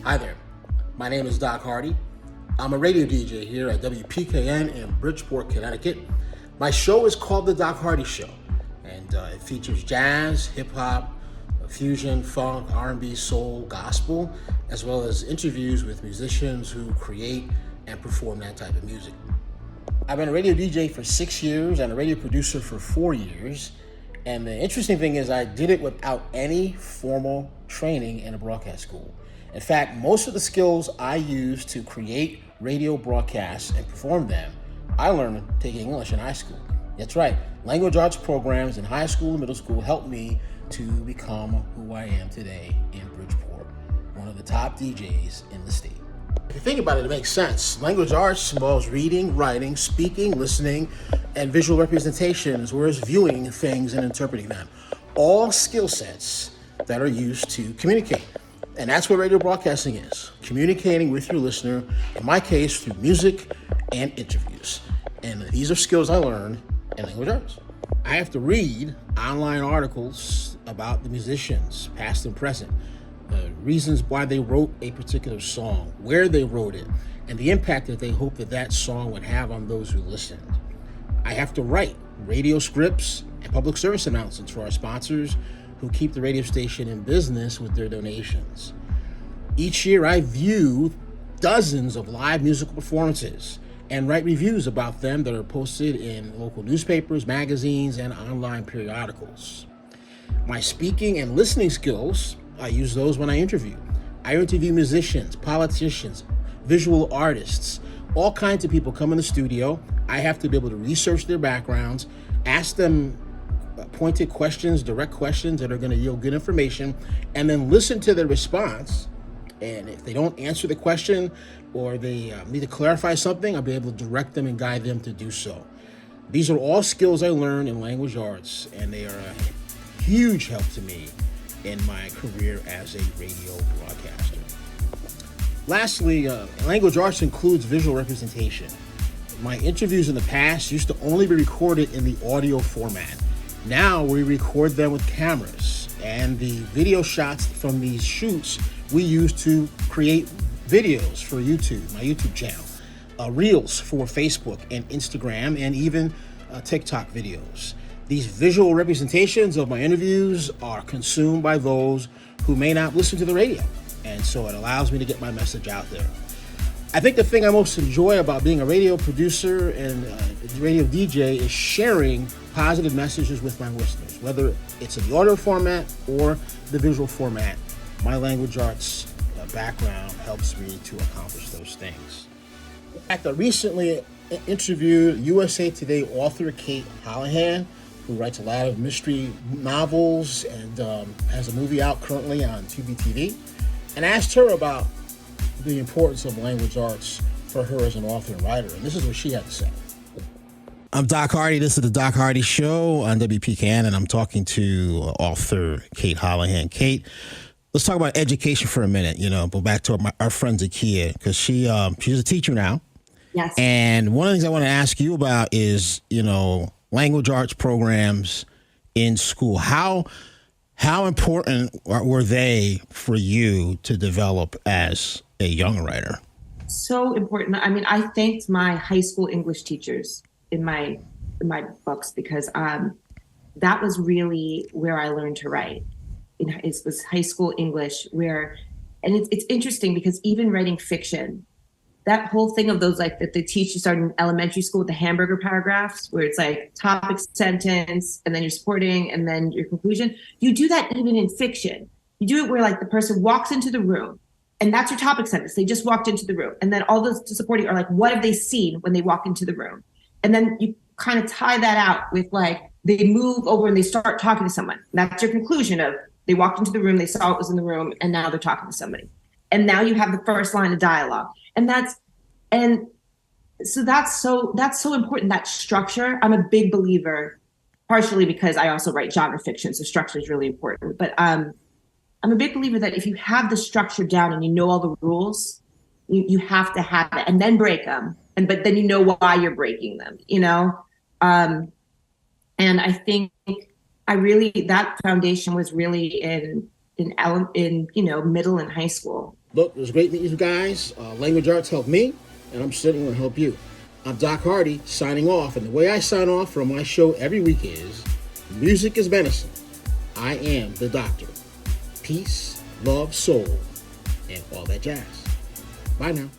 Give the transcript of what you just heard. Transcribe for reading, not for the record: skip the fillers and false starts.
Hi there. My name is Doc Hardy. I'm a radio DJ here at WPKN in Bridgeport, Connecticut. My show is called The Doc Hardy Show, and it features jazz, hip hop, fusion, funk, R&B, soul, gospel, as well as interviews with musicians who create and perform that type of music. I've been a radio DJ for 6 years and a radio producer for 4 years. And the interesting thing is I did it without any formal training in a broadcast school. In fact, most of the skills I use to create radio broadcasts and perform them, I learned taking English in high school. That's right, language arts programs in high school and middle school helped me to become who I am today in Bridgeport, one of the top DJs in the state. If you think about it, it makes sense. Language arts involves reading, writing, speaking, listening, and visual representation, as well as viewing things and interpreting them. All skill sets that are used to communicate. And that's what radio broadcasting is, communicating with your listener, in my case, through music and interviews. And these are skills I learned in language arts. I have to read online articles about the musicians, past and present, the reasons why they wrote a particular song, where they wrote it, and the impact that they hope that that song would have on those who listened. I have to write radio scripts and public service announcements for our sponsors who keep the radio station in business with their donations. Each year I view dozens of live musical performances and write reviews about them that are posted in local newspapers, magazines, and online periodicals. My speaking and listening skills, I use those when I interview. I interview musicians, politicians, visual artists, all kinds of people come in the studio. I have to be able to research their backgrounds, ask them pointed questions, direct questions that are going to yield good information, and then listen to their response. And if they don't answer the question or they need to clarify something, I'll be able to direct them and guide them to do so. These are all skills I learned in language arts, and they are a huge help to me in my career as a radio broadcaster. Lastly, language arts includes visual representation. My interviews in the past used to only be recorded in the audio format. Now we record them with cameras, and the video shots from these shoots we use to create videos for YouTube, my YouTube channel, reels for Facebook and Instagram, and even TikTok videos. These visual representations of my interviews are consumed by those who may not listen to the radio, and so it allows me to get my message out there. I think the thing I most enjoy about being a radio producer and radio DJ is sharing positive messages with my listeners, whether it's in the audio format or the visual format. My language arts background helps me to accomplish those things. In fact, I recently interviewed USA Today author Kate Hallahan, who writes a lot of mystery novels and has a movie out currently on Tubi TV, and asked her about the importance of language arts for her as an author and writer. And this is what she had to say. I'm Doc Hardy. This is the Doc Hardy Show on WPKN, and I'm talking to author Kate Hallahan. Kate, let's talk about education for a minute. Go back to our friend Zakia, because she's a teacher now. Yes. And one of the things I want to ask you about is, language arts programs in school. How important were they for you to develop as a young writer? So important. I mean, I thanked my high school English teachers in my books, because that was really where I learned to write. It was high school English and it's interesting because even writing fiction, that whole thing of those, like, that they teach you starting in elementary school with the hamburger paragraphs, where it's like topic, sentence, and then your supporting, and then your conclusion. You do that even in fiction. You do it where, like, the person walks into the room, and that's your topic sentence. They just walked into the room. And then all those supporting are like, what have they seen when they walk into the room? And then you kind of tie that out with, like, they move over and they start talking to someone. That's your conclusion of they walked into the room, they saw what was in the room, and now they're talking to somebody. And now you have the first line of dialogue. So that's so important, that structure. I'm a big believer, partially because I also write genre fiction, so structure is really important. But I'm a big believer that if you have the structure down and you know all the rules, you have to have it, and then break them. But then you know why you're breaking them, And I think that foundation was really in middle and high school. Look, it was great meeting you guys. Language arts helped me, and I'm certainly going to help you. I'm Doc Hardy, signing off. And the way I sign off from my show every week is, music is medicine. I am the doctor. Peace, love, soul, and all that jazz. Bye now.